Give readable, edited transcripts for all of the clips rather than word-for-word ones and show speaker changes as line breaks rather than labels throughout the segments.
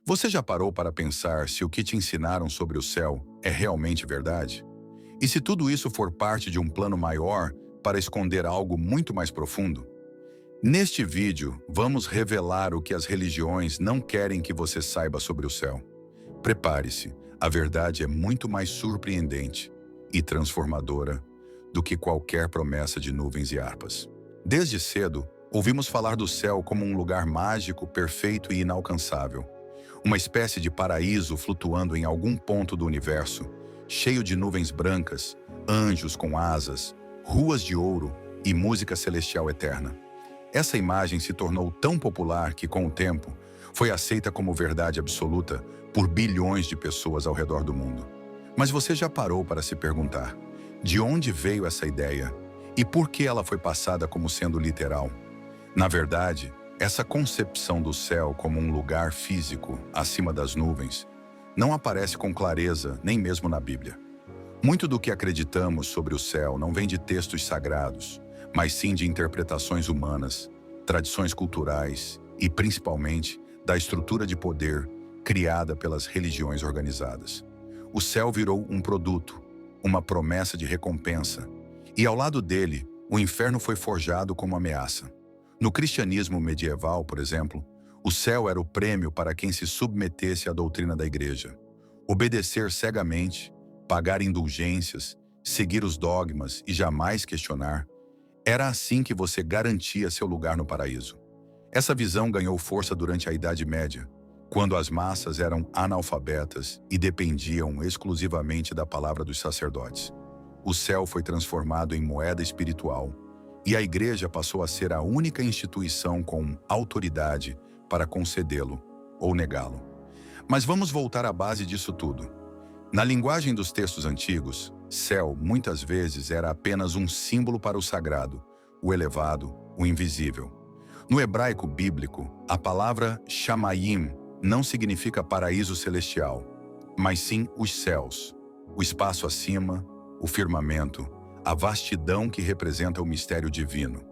Você já parou para pensar se o que te ensinaram sobre o céu é realmente verdade? E se tudo isso for parte de um plano maior para esconder algo muito mais profundo? Neste vídeo, vamos revelar o que as religiões não querem que você saiba sobre o céu. Prepare-se, a verdade é muito mais surpreendente e transformadora do que qualquer promessa de nuvens e harpas. Desde cedo, ouvimos falar do céu como um lugar mágico, perfeito e inalcançável. Uma espécie de paraíso flutuando em algum ponto do universo, cheio de nuvens brancas, anjos com asas, ruas de ouro e música celestial eterna. Essa imagem se tornou tão popular que, com o tempo, foi aceita como verdade absoluta por bilhões de pessoas ao redor do mundo. Mas você já parou para se perguntar: de onde veio essa ideia? E por que ela foi passada como sendo literal? Na verdade, essa concepção do céu como um lugar físico, acima das nuvens, não aparece com clareza nem mesmo na Bíblia. Muito do que acreditamos sobre o céu não vem de textos sagrados, mas sim de interpretações humanas, tradições culturais e, principalmente, da estrutura de poder criada pelas religiões organizadas. O céu virou um produto, uma promessa de recompensa, e ao lado dele, o inferno foi forjado como ameaça. No cristianismo medieval, por exemplo, o céu era o prêmio para quem se submetesse à doutrina da igreja. Obedecer cegamente, pagar indulgências, seguir os dogmas e jamais questionar, era assim que você garantia seu lugar no paraíso. Essa visão ganhou força durante a Idade Média, quando as massas eram analfabetas e dependiam exclusivamente da palavra dos sacerdotes. O céu foi transformado em moeda espiritual, e a igreja passou a ser a única instituição com autoridade para concedê-lo ou negá-lo. Mas vamos voltar à base disso tudo. Na linguagem dos textos antigos, céu muitas vezes era apenas um símbolo para o sagrado, o elevado, o invisível. No hebraico bíblico, a palavra shamayim não significa paraíso celestial, mas sim os céus, o espaço acima, o firmamento, a vastidão que representa o mistério divino.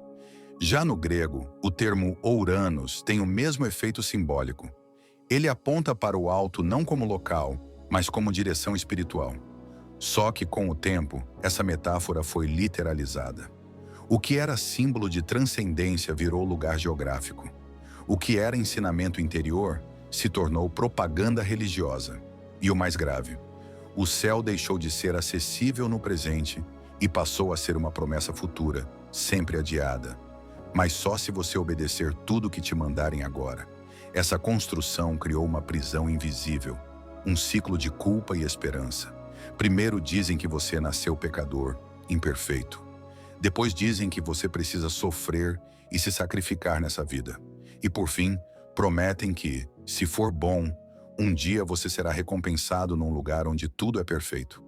Já no grego, o termo ouranos tem o mesmo efeito simbólico. Ele aponta para o alto não como local, mas como direção espiritual. Só que, com o tempo, essa metáfora foi literalizada. O que era símbolo de transcendência virou lugar geográfico. O que era ensinamento interior se tornou propaganda religiosa. E o mais grave, o céu deixou de ser acessível no presente e passou a ser uma promessa futura, sempre adiada. Mas só se você obedecer tudo o que te mandarem agora. Essa construção criou uma prisão invisível, um ciclo de culpa e esperança. Primeiro dizem que você nasceu pecador, imperfeito. Depois dizem que você precisa sofrer e se sacrificar nessa vida. E por fim, prometem que, se for bom, um dia você será recompensado num lugar onde tudo é perfeito.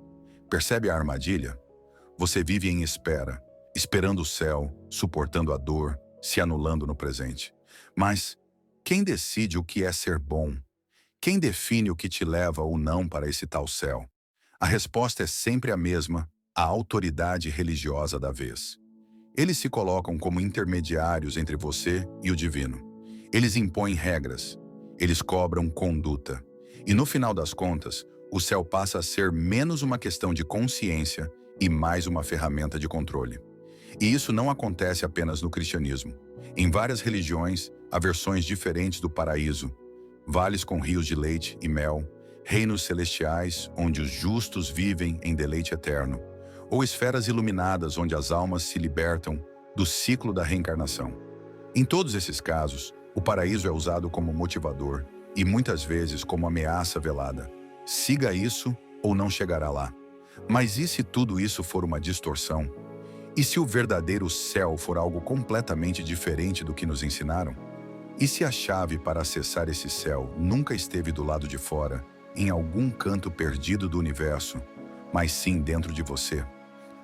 Percebe a armadilha? Você vive em espera, esperando o céu, suportando a dor, se anulando no presente. Mas quem decide o que é ser bom? Quem define o que te leva ou não para esse tal céu? A resposta é sempre a mesma: a autoridade religiosa da vez. Eles se colocam como intermediários entre você e o divino. Eles impõem regras, eles cobram conduta. E no final das contas, o céu passa a ser menos uma questão de consciência e mais uma ferramenta de controle. E isso não acontece apenas no cristianismo. Em várias religiões, há versões diferentes do paraíso, vales com rios de leite e mel, reinos celestiais onde os justos vivem em deleite eterno, ou esferas iluminadas onde as almas se libertam do ciclo da reencarnação. Em todos esses casos, o paraíso é usado como motivador e muitas vezes como ameaça velada. Siga isso ou não chegará lá. Mas e se tudo isso for uma distorção? E se o verdadeiro céu for algo completamente diferente do que nos ensinaram? E se a chave para acessar esse céu nunca esteve do lado de fora, em algum canto perdido do universo, mas sim dentro de você?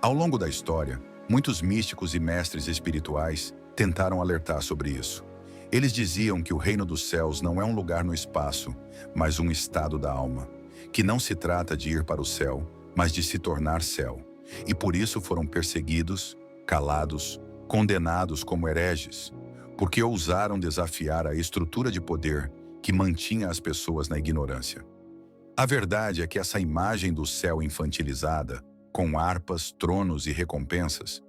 Ao longo da história, muitos místicos e mestres espirituais tentaram alertar sobre isso. Eles diziam que o reino dos céus não é um lugar no espaço, mas um estado da alma, que não se trata de ir para o céu, mas de se tornar céu. E por isso foram perseguidos, calados, condenados como hereges, porque ousaram desafiar a estrutura de poder que mantinha as pessoas na ignorância. A verdade é que essa imagem do céu infantilizada, com harpas, tronos e recompensas,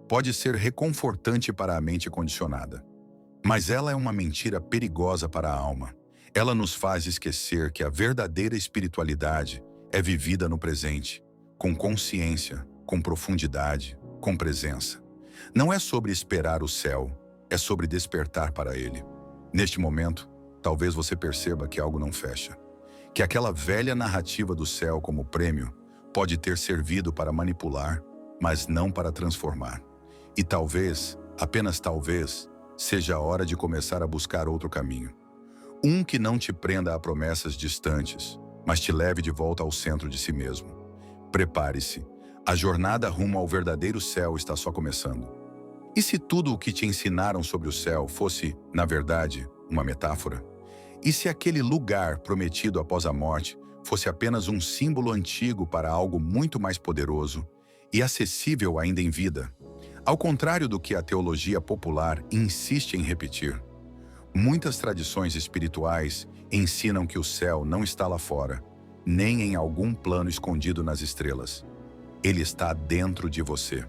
pode ser reconfortante para a mente condicionada. Mas ela é uma mentira perigosa para a alma. Ela nos faz esquecer que a verdadeira espiritualidade é vivida no presente, com consciência, com profundidade, com presença. Não é sobre esperar o céu, é sobre despertar para ele. Neste momento, talvez você perceba que algo não fecha. Que aquela velha narrativa do céu como prêmio pode ter servido para manipular, mas não para transformar. E talvez, apenas talvez, seja a hora de começar a buscar outro caminho. Um que não te prenda a promessas distantes, mas te leve de volta ao centro de si mesmo. Prepare-se, a jornada rumo ao verdadeiro céu está só começando. E se tudo o que te ensinaram sobre o céu fosse, na verdade, uma metáfora? E se aquele lugar prometido após a morte fosse apenas um símbolo antigo para algo muito mais poderoso e acessível ainda em vida? Ao contrário do que a teologia popular insiste em repetir, muitas tradições espirituais ensinam que o céu não está lá fora, nem em algum plano escondido nas estrelas. Ele está dentro de você.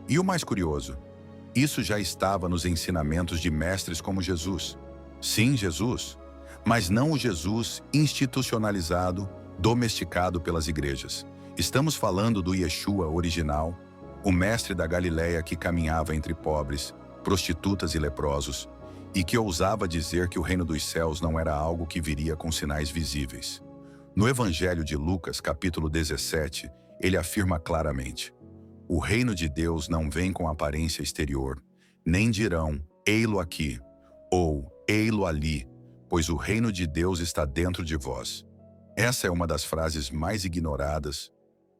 E o mais curioso, isso já estava nos ensinamentos de mestres como Jesus. Sim, Jesus, mas não o Jesus institucionalizado, domesticado pelas igrejas. Estamos falando do Yeshua original, o mestre da Galileia que caminhava entre pobres, prostitutas e leprosos, e que ousava dizer que o reino dos céus não era algo que viria com sinais visíveis. No Evangelho de Lucas, capítulo 17, ele afirma claramente: o reino de Deus não vem com aparência exterior, nem dirão, ei-lo aqui, ou ei-lo ali, pois o reino de Deus está dentro de vós. Essa é uma das frases mais ignoradas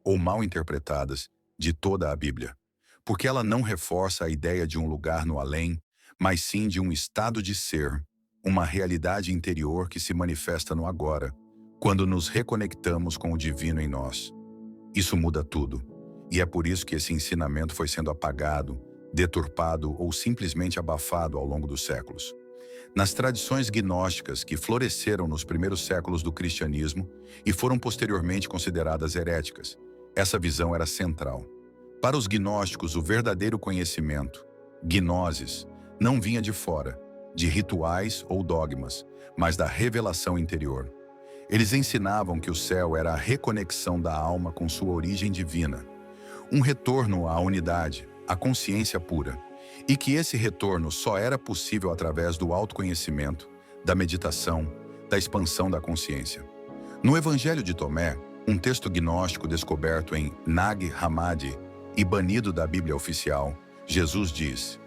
ou mal interpretadas de toda a Bíblia, porque ela não reforça a ideia de um lugar no além, mas sim de um estado de ser, uma realidade interior que se manifesta no agora, quando nos reconectamos com o divino em nós. Isso muda tudo, e é por isso que esse ensinamento foi sendo apagado, deturpado ou simplesmente abafado ao longo dos séculos. Nas tradições gnósticas que floresceram nos primeiros séculos do cristianismo e foram posteriormente consideradas heréticas, essa visão era central. Para os gnósticos, o verdadeiro conhecimento, gnoses, não vinha de fora, de rituais ou dogmas, mas da revelação interior. Eles ensinavam que o céu era a reconexão da alma com sua origem divina, um retorno à unidade, à consciência pura, e que esse retorno só era possível através do autoconhecimento, da meditação, da expansão da consciência. No Evangelho de Tomé, um texto gnóstico descoberto em Nag Hammadi e banido da Bíblia oficial, Jesus diz: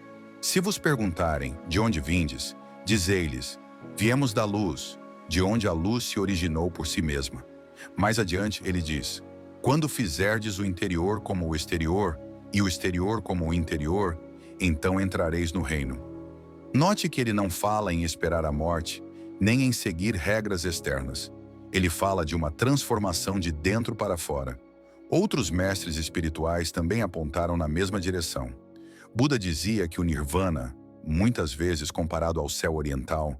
se vos perguntarem de onde vindes, dizei-lhes, viemos da luz, de onde a luz se originou por si mesma. Mais adiante ele diz: quando fizerdes o interior como o exterior, e o exterior como o interior, então entrareis no reino. Note que ele não fala em esperar a morte, nem em seguir regras externas. Ele fala de uma transformação de dentro para fora. Outros mestres espirituais também apontaram na mesma direção. Buda dizia que o Nirvana, muitas vezes comparado ao céu oriental,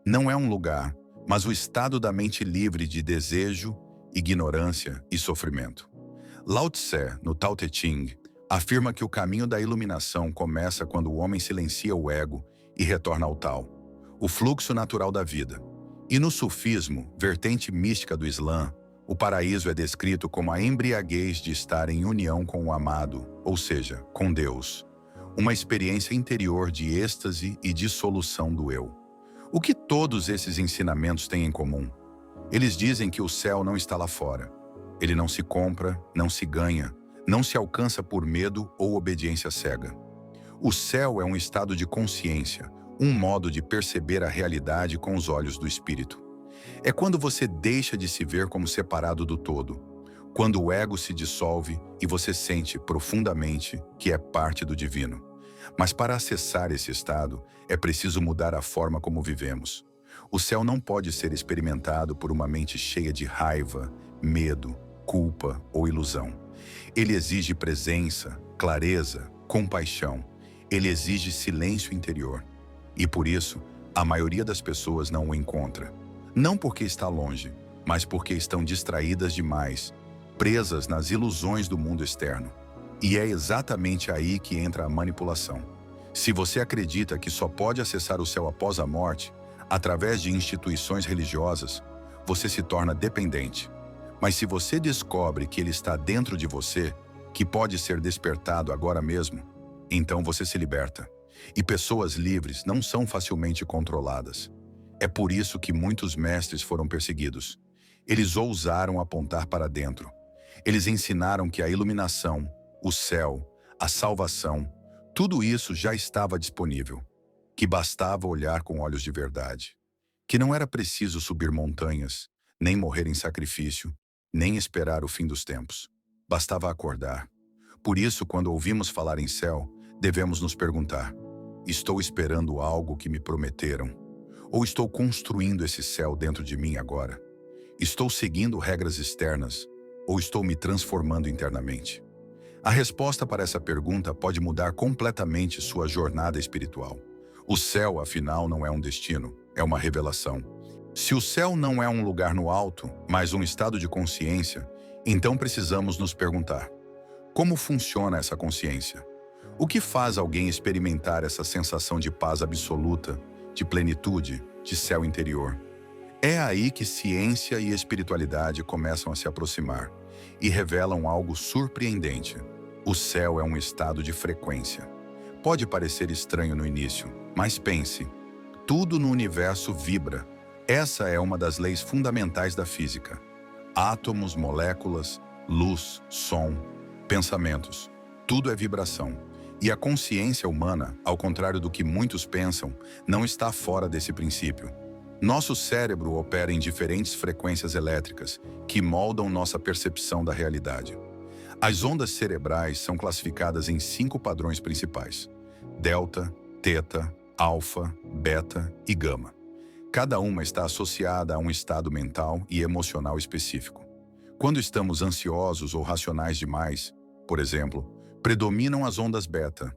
não é um lugar, mas o estado da mente livre de desejo, ignorância e sofrimento. Lao Tse, no Tao Te Ching, afirma que o caminho da iluminação começa quando o homem silencia o ego e retorna ao Tao, o fluxo natural da vida. E no sufismo, vertente mística do Islã, o paraíso é descrito como a embriaguez de estar em união com o amado, ou seja, com Deus. Uma experiência interior de êxtase e dissolução do eu. O que todos esses ensinamentos têm em comum? Eles dizem que o céu não está lá fora. Ele não se compra, não se ganha, não se alcança por medo ou obediência cega. O céu é um estado de consciência, um modo de perceber a realidade com os olhos do espírito. É quando você deixa de se ver como separado do todo, quando o ego se dissolve e você sente profundamente que é parte do divino. Mas para acessar esse estado, é preciso mudar a forma como vivemos. O céu não pode ser experimentado por uma mente cheia de raiva, medo, culpa ou ilusão. Ele exige presença, clareza, compaixão. Ele exige silêncio interior. E por isso, a maioria das pessoas não o encontra. Não porque está longe, mas porque estão distraídas demais, presas nas ilusões do mundo externo. E é exatamente aí que entra a manipulação. Se você acredita que só pode acessar o céu após a morte, através de instituições religiosas, você se torna dependente. Mas se você descobre que ele está dentro de você, que pode ser despertado agora mesmo, então você se liberta. E pessoas livres não são facilmente controladas. É por isso que muitos mestres foram perseguidos. Eles ousaram apontar para dentro. Eles ensinaram que a iluminação, o céu, a salvação, tudo isso já estava disponível, que bastava olhar com olhos de verdade, que não era preciso subir montanhas, nem morrer em sacrifício, nem esperar o fim dos tempos. Bastava acordar. Por isso, quando ouvimos falar em céu, devemos nos perguntar: estou esperando algo que me prometeram? Ou estou construindo esse céu dentro de mim agora? Estou seguindo regras externas? Ou estou me transformando internamente? A resposta para essa pergunta pode mudar completamente sua jornada espiritual. O céu, afinal, não é um destino, é uma revelação. Se o céu não é um lugar no alto, mas um estado de consciência, então precisamos nos perguntar: como funciona essa consciência? O que faz alguém experimentar essa sensação de paz absoluta, de plenitude, de céu interior? É aí que ciência e espiritualidade começam a se aproximar e revelam algo surpreendente. O céu é um estado de frequência. Pode parecer estranho no início, mas pense: tudo no universo vibra. Essa é uma das leis fundamentais da física. Átomos, moléculas, luz, som, pensamentos. Tudo é vibração. E a consciência humana, ao contrário do que muitos pensam, não está fora desse princípio. Nosso cérebro opera em diferentes frequências elétricas que moldam nossa percepção da realidade. As ondas cerebrais são classificadas em 5 padrões principais: delta, teta, alfa, beta e gama. Cada uma está associada a um estado mental e emocional específico. Quando estamos ansiosos ou racionais demais, por exemplo, predominam as ondas beta,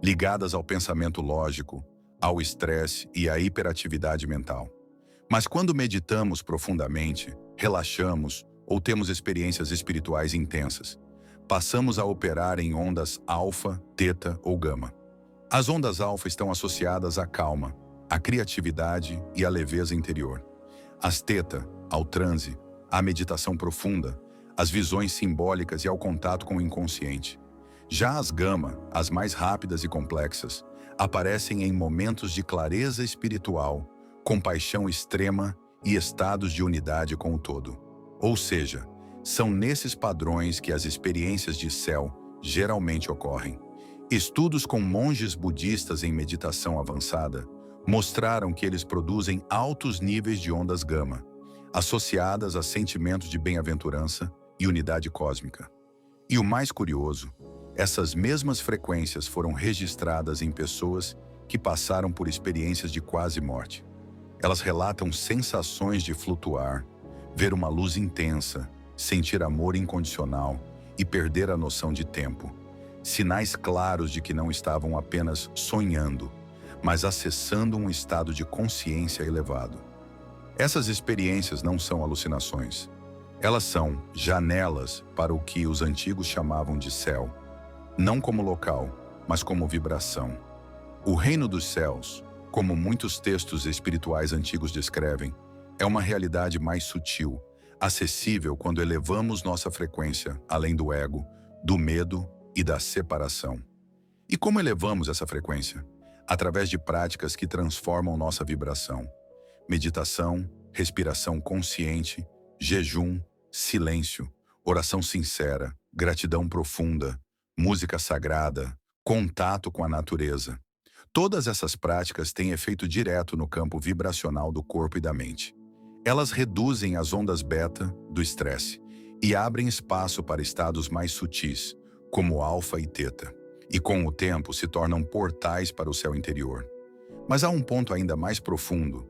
ligadas ao pensamento lógico, ao estresse e à hiperatividade mental. Mas quando meditamos profundamente, relaxamos ou temos experiências espirituais intensas, passamos a operar em ondas alfa, teta ou gama. As ondas alfa estão associadas à calma, à criatividade e à leveza interior. As teta, ao transe, à meditação profunda, às visões simbólicas e ao contato com o inconsciente. Já as gama, as mais rápidas e complexas, aparecem em momentos de clareza espiritual, compaixão extrema e estados de unidade com o todo. Ou seja, são nesses padrões que as experiências de céu geralmente ocorrem. Estudos com monges budistas em meditação avançada mostraram que eles produzem altos níveis de ondas gama, associadas a sentimentos de bem-aventurança e unidade cósmica. E o mais curioso, essas mesmas frequências foram registradas em pessoas que passaram por experiências de quase morte. Elas relatam sensações de flutuar, ver uma luz intensa, sentir amor incondicional e perder a noção de tempo. Sinais claros de que não estavam apenas sonhando, mas acessando um estado de consciência elevado. Essas experiências não são alucinações. Elas são janelas para o que os antigos chamavam de céu, não como local, mas como vibração. O reino dos céus, como muitos textos espirituais antigos descrevem, é uma realidade mais sutil, acessível quando elevamos nossa frequência além do ego, do medo e da separação. E como elevamos essa frequência? Através de práticas que transformam nossa vibração. Meditação, respiração consciente, jejum, silêncio, oração sincera, gratidão profunda, música sagrada, contato com a natureza. Todas essas práticas têm efeito direto no campo vibracional do corpo e da mente. Elas reduzem as ondas beta do estresse e abrem espaço para estados mais sutis, como alfa e teta, e com o tempo se tornam portais para o céu interior. Mas há um ponto ainda mais profundo.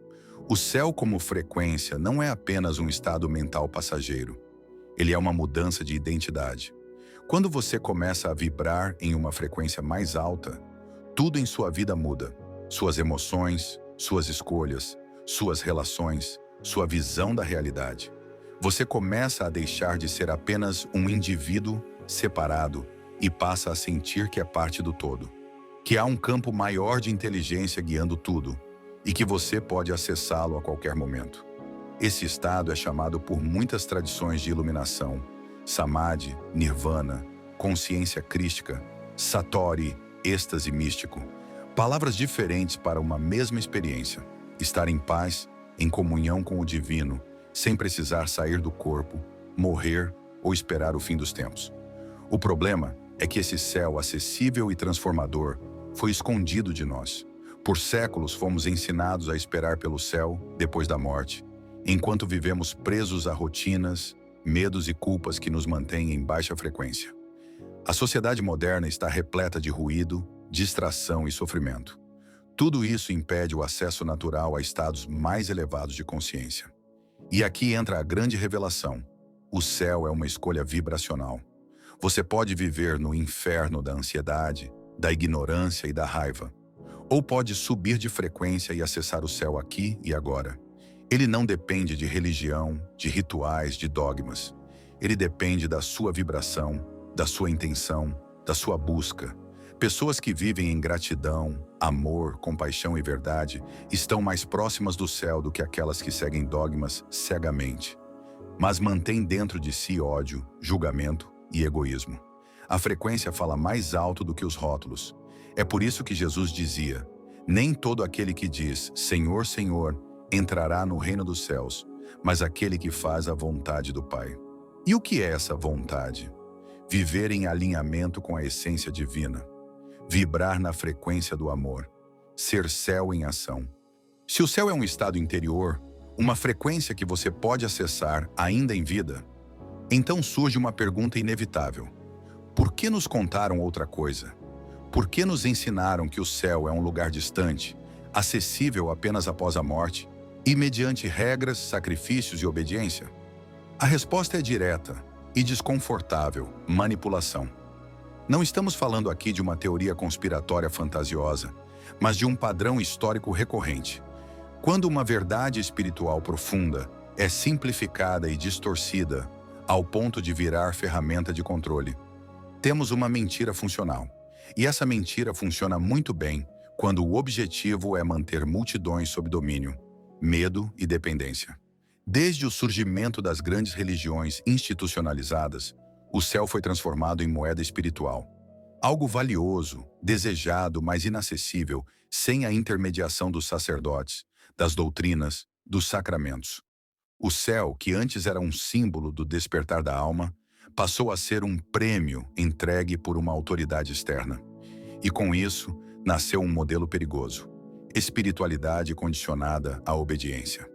O céu como frequência não é apenas um estado mental passageiro. Ele é uma mudança de identidade. Quando você começa a vibrar em uma frequência mais alta, tudo em sua vida muda. Suas emoções, suas escolhas, suas relações, sua visão da realidade. Você começa a deixar de ser apenas um indivíduo separado e passa a sentir que é parte do todo, que há um campo maior de inteligência guiando tudo e que você pode acessá-lo a qualquer momento. Esse estado é chamado por muitas tradições de iluminação, samadhi, nirvana, consciência crística, satori, êxtase místico. Palavras diferentes para uma mesma experiência. Estar em paz, em comunhão com o divino, sem precisar sair do corpo, morrer ou esperar o fim dos tempos. O problema é que esse céu acessível e transformador foi escondido de nós. Por séculos fomos ensinados a esperar pelo céu depois da morte, enquanto vivemos presos a rotinas, medos e culpas que nos mantêm em baixa frequência. A sociedade moderna está repleta de ruído, distração e sofrimento. Tudo isso impede o acesso natural a estados mais elevados de consciência. E aqui entra a grande revelação. O céu é uma escolha vibracional. Você pode viver no inferno da ansiedade, da ignorância e da raiva, ou pode subir de frequência e acessar o céu aqui e agora. Ele não depende de religião, de rituais, de dogmas. Ele depende da sua vibração, da sua intenção, da sua busca. Pessoas que vivem em gratidão, amor, compaixão e verdade estão mais próximas do céu do que aquelas que seguem dogmas cegamente, mas mantêm dentro de si ódio, julgamento e egoísmo. A frequência fala mais alto do que os rótulos. É por isso que Jesus dizia: nem todo aquele que diz Senhor, Senhor, entrará no reino dos céus, mas aquele que faz a vontade do Pai. E o que é essa vontade? Viver em alinhamento com a essência divina. Vibrar na frequência do amor. Ser céu em ação. Se o céu é um estado interior, uma frequência que você pode acessar ainda em vida, então surge uma pergunta inevitável. Por que nos contaram outra coisa? Por que nos ensinaram que o céu é um lugar distante, acessível apenas após a morte, e mediante regras, sacrifícios e obediência? A resposta é direta e desconfortável: manipulação. Não estamos falando aqui de uma teoria conspiratória fantasiosa, mas de um padrão histórico recorrente. Quando uma verdade espiritual profunda é simplificada e distorcida ao ponto de virar ferramenta de controle, temos uma mentira funcional. E essa mentira funciona muito bem quando o objetivo é manter multidões sob domínio, medo e dependência. Desde o surgimento das grandes religiões institucionalizadas, o céu foi transformado em moeda espiritual. Algo valioso, desejado, mas inacessível, sem a intermediação dos sacerdotes, das doutrinas, dos sacramentos. O céu, que antes era um símbolo do despertar da alma, passou a ser um prêmio entregue por uma autoridade externa. E com isso, nasceu um modelo perigoso: espiritualidade condicionada à obediência.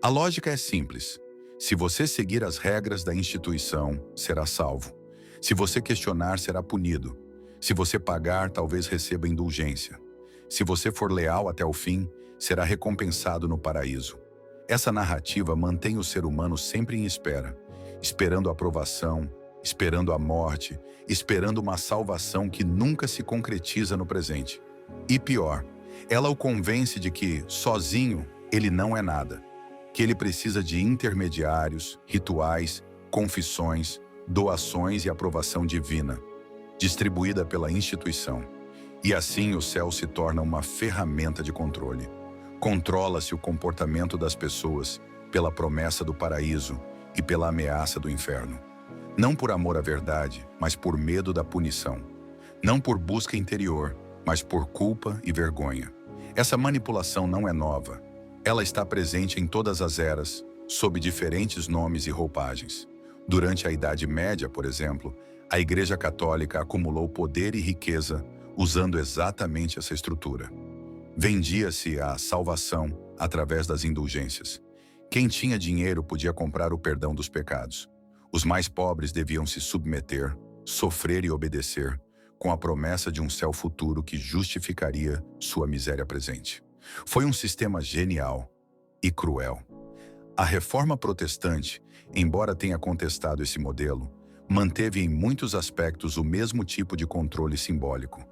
A lógica é simples. Se você seguir as regras da instituição, será salvo. Se você questionar, será punido. Se você pagar, talvez receba indulgência. Se você for leal até o fim, será recompensado no paraíso. Essa narrativa mantém o ser humano sempre em espera, esperando a aprovação, esperando a morte, esperando uma salvação que nunca se concretiza no presente. E pior, ela o convence de que, sozinho, ele não é nada, que ele precisa de intermediários, rituais, confissões, doações e aprovação divina, distribuída pela instituição. E assim o céu se torna uma ferramenta de controle. Controla-se o comportamento das pessoas pela promessa do paraíso e pela ameaça do inferno. Não por amor à verdade, mas por medo da punição. Não por busca interior, mas por culpa e vergonha. Essa manipulação não é nova. Ela está presente em todas as eras, sob diferentes nomes e roupagens. Durante a Idade Média, por exemplo, a Igreja Católica acumulou poder e riqueza usando exatamente essa estrutura. Vendia-se a salvação através das indulgências. Quem tinha dinheiro podia comprar o perdão dos pecados. Os mais pobres deviam se submeter, sofrer e obedecer, com a promessa de um céu futuro que justificaria sua miséria presente. Foi um sistema genial e cruel. A Reforma Protestante, embora tenha contestado esse modelo, manteve em muitos aspectos o mesmo tipo de controle simbólico.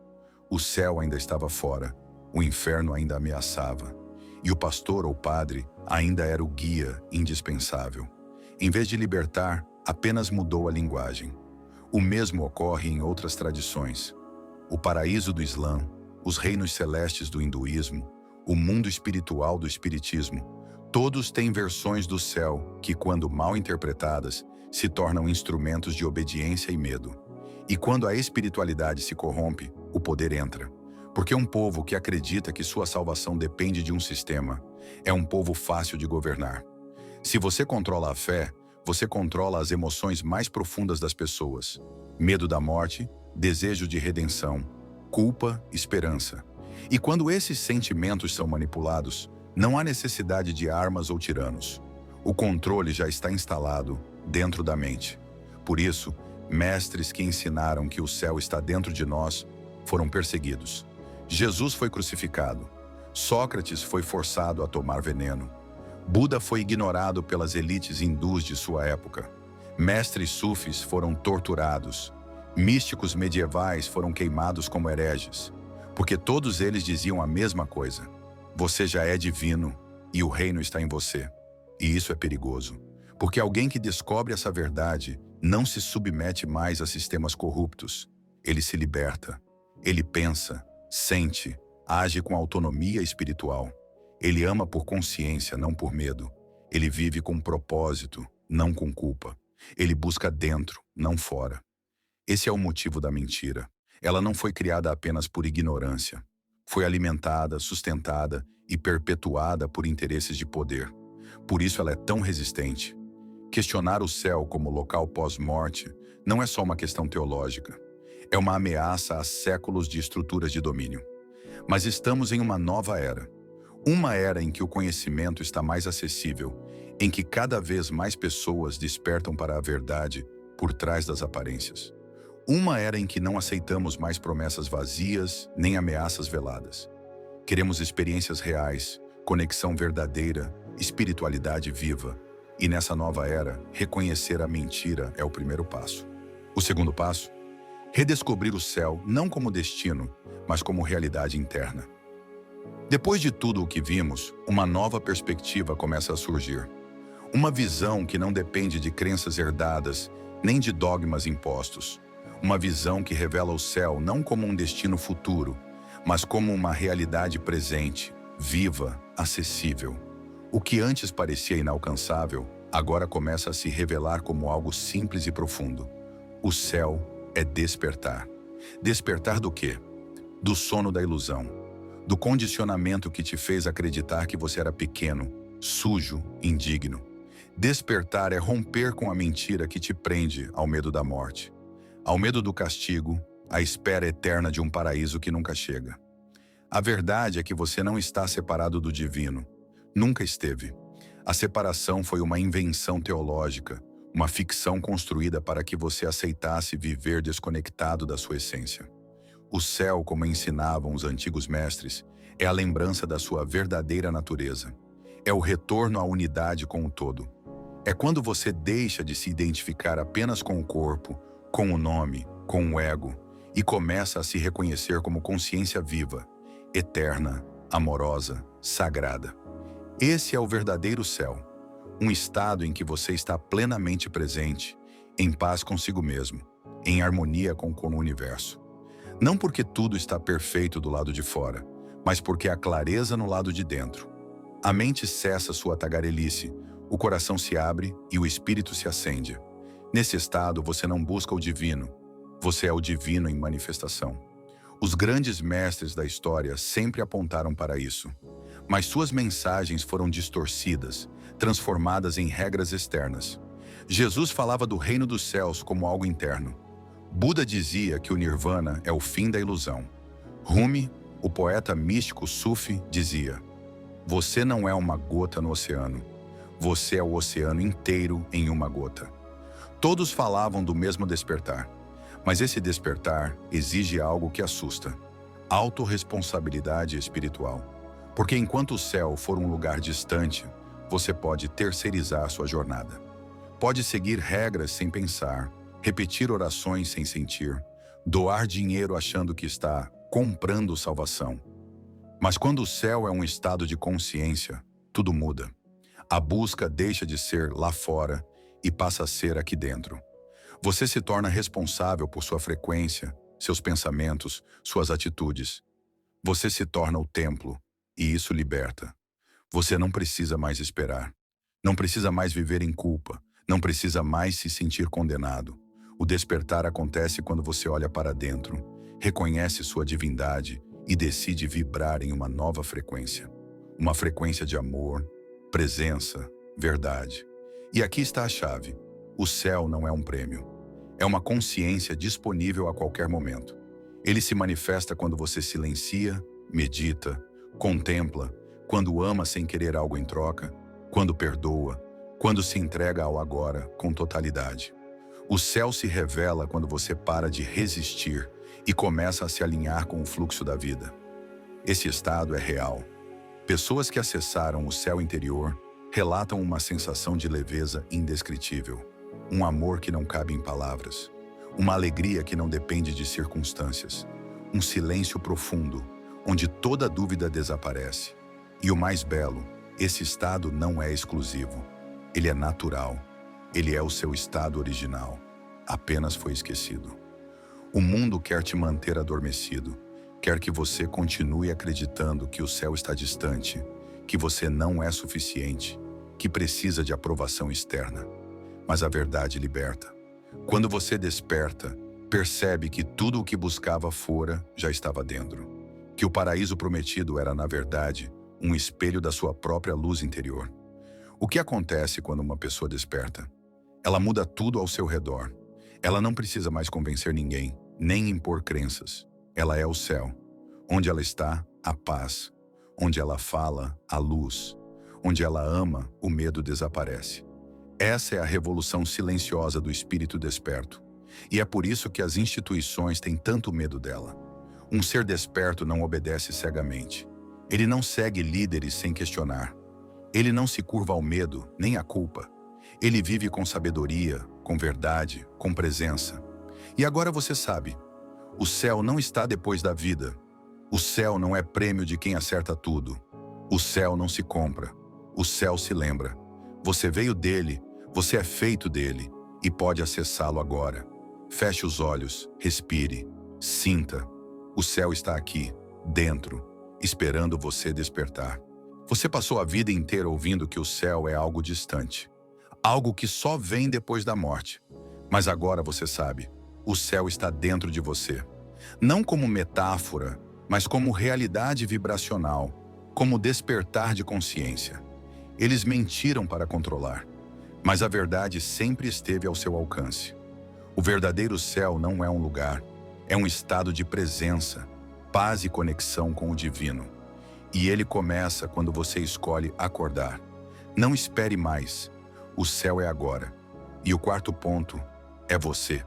O céu ainda estava fora, o inferno ainda ameaçava, e o pastor ou padre ainda era o guia indispensável. Em vez de libertar, apenas mudou a linguagem. O mesmo ocorre em outras tradições. O paraíso do Islã, os reinos celestes do hinduísmo, o mundo espiritual do espiritismo, todos têm versões do céu que, quando mal interpretadas, se tornam instrumentos de obediência e medo. E quando a espiritualidade se corrompe, o poder entra. Porque um povo que acredita que sua salvação depende de um sistema é um povo fácil de governar. Se você controla a fé, você controla as emoções mais profundas das pessoas. Medo da morte, desejo de redenção, culpa, esperança. E quando esses sentimentos são manipulados, não há necessidade de armas ou tiranos. O controle já está instalado dentro da mente. Por isso, mestres que ensinaram que o céu está dentro de nós foram perseguidos. Jesus foi crucificado. Sócrates foi forçado a tomar veneno. Buda foi ignorado pelas elites hindus de sua época. Mestres sufis foram torturados. Místicos medievais foram queimados como hereges. Porque todos eles diziam a mesma coisa. Você já é divino e o reino está em você. E isso é perigoso. Porque alguém que descobre essa verdade não se submete mais a sistemas corruptos. Ele se liberta. Ele pensa, sente, age com autonomia espiritual. Ele ama por consciência, não por medo. Ele vive com propósito, não com culpa. Ele busca dentro, não fora. Esse é o motivo da mentira. Ela não foi criada apenas por ignorância. Foi alimentada, sustentada e perpetuada por interesses de poder. Por isso ela é tão resistente. Questionar o céu como local pós-morte não é só uma questão teológica. É uma ameaça a séculos de estruturas de domínio. Mas estamos em uma nova era. Uma era em que o conhecimento está mais acessível, em que cada vez mais pessoas despertam para a verdade por trás das aparências. Uma era em que não aceitamos mais promessas vazias nem ameaças veladas. Queremos experiências reais, conexão verdadeira, espiritualidade viva. E nessa nova era, reconhecer a mentira é o primeiro passo. O segundo passo? Redescobrir o céu não como destino, mas como realidade interna. Depois de tudo o que vimos, uma nova perspectiva começa a surgir. Uma visão que não depende de crenças herdadas, nem de dogmas impostos. Uma visão que revela o céu não como um destino futuro, mas como uma realidade presente, viva, acessível. O que antes parecia inalcançável, agora começa a se revelar como algo simples e profundo. O céu é despertar. Despertar do quê? Do sono da ilusão. Do condicionamento que te fez acreditar que você era pequeno, sujo, indigno. Despertar é romper com a mentira que te prende ao medo da morte, ao medo do castigo, à espera eterna de um paraíso que nunca chega. A verdade é que você não está separado do divino. Nunca esteve. A separação foi uma invenção teológica, uma ficção construída para que você aceitasse viver desconectado da sua essência. O céu, como ensinavam os antigos mestres, é a lembrança da sua verdadeira natureza. É o retorno à unidade com o todo. É quando você deixa de se identificar apenas com o corpo, com o nome, com o ego, e começa a se reconhecer como consciência viva, eterna, amorosa, sagrada. Esse é o verdadeiro céu, um estado em que você está plenamente presente, em paz consigo mesmo, em harmonia com o universo. Não porque tudo está perfeito do lado de fora, mas porque há clareza no lado de dentro. A mente cessa sua tagarelice, o coração se abre e o espírito se acende. Nesse estado, você não busca o divino, você é o divino em manifestação. Os grandes mestres da história sempre apontaram para isso, mas suas mensagens foram distorcidas, transformadas em regras externas. Jesus falava do reino dos céus como algo interno. Buda dizia que o nirvana é o fim da ilusão. Rumi, o poeta místico sufi, dizia: você não é uma gota no oceano, você é o oceano inteiro em uma gota. Todos falavam do mesmo despertar, mas esse despertar exige algo que assusta: autorresponsabilidade espiritual. Porque enquanto o céu for um lugar distante, você pode terceirizar sua jornada. Pode seguir regras sem pensar, repetir orações sem sentir, doar dinheiro achando que está comprando salvação. Mas quando o céu é um estado de consciência, tudo muda. A busca deixa de ser lá fora e passa a ser aqui dentro. Você se torna responsável por sua frequência, seus pensamentos, suas atitudes. Você se torna o templo, e isso liberta. Você não precisa mais esperar. Não precisa mais viver em culpa. Não precisa mais se sentir condenado. O despertar acontece quando você olha para dentro, reconhece sua divindade e decide vibrar em uma nova frequência. Uma frequência de amor, presença, verdade. E aqui está a chave. O céu não é um prêmio. É uma consciência disponível a qualquer momento. Ele se manifesta quando você silencia, medita, contempla, quando ama sem querer algo em troca, quando perdoa, quando se entrega ao agora com totalidade. O céu se revela quando você para de resistir e começa a se alinhar com o fluxo da vida. Esse estado é real. Pessoas que acessaram o céu interior relatam uma sensação de leveza indescritível, um amor que não cabe em palavras, uma alegria que não depende de circunstâncias, um silêncio profundo, onde toda dúvida desaparece. E o mais belo, esse estado não é exclusivo. Ele é natural. Ele é o seu estado original. Apenas foi esquecido. O mundo quer te manter adormecido. Quer que você continue acreditando que o céu está distante, que você não é suficiente, que precisa de aprovação externa. Mas a verdade liberta. Quando você desperta, percebe que tudo o que buscava fora já estava dentro. Que o paraíso prometido era, na verdade, um espelho da sua própria luz interior. O que acontece quando uma pessoa desperta? Ela muda tudo ao seu redor. Ela não precisa mais convencer ninguém, nem impor crenças. Ela é o céu. Onde ela está, a paz. Onde ela fala, a luz. Onde ela ama, o medo desaparece. Essa é a revolução silenciosa do espírito desperto. E é por isso que as instituições têm tanto medo dela. Um ser desperto não obedece cegamente. Ele não segue líderes sem questionar. Ele não se curva ao medo, nem à culpa. Ele vive com sabedoria, com verdade, com presença. E agora você sabe, o céu não está depois da vida. O céu não é prêmio de quem acerta tudo. O céu não se compra. O céu se lembra. Você veio dele, você é feito dele e pode acessá-lo agora. Feche os olhos, respire, sinta. O céu está aqui, dentro, esperando você despertar. Você passou a vida inteira ouvindo que o céu é algo distante, algo que só vem depois da morte. Mas agora você sabe, o céu está dentro de você. Não como metáfora, mas como realidade vibracional, como despertar de consciência. Eles mentiram para controlar, mas a verdade sempre esteve ao seu alcance. O verdadeiro céu não é um lugar, é um estado de presença, paz e conexão com o divino. E ele começa quando você escolhe acordar. Não espere mais. O céu é agora. E o quarto ponto é você.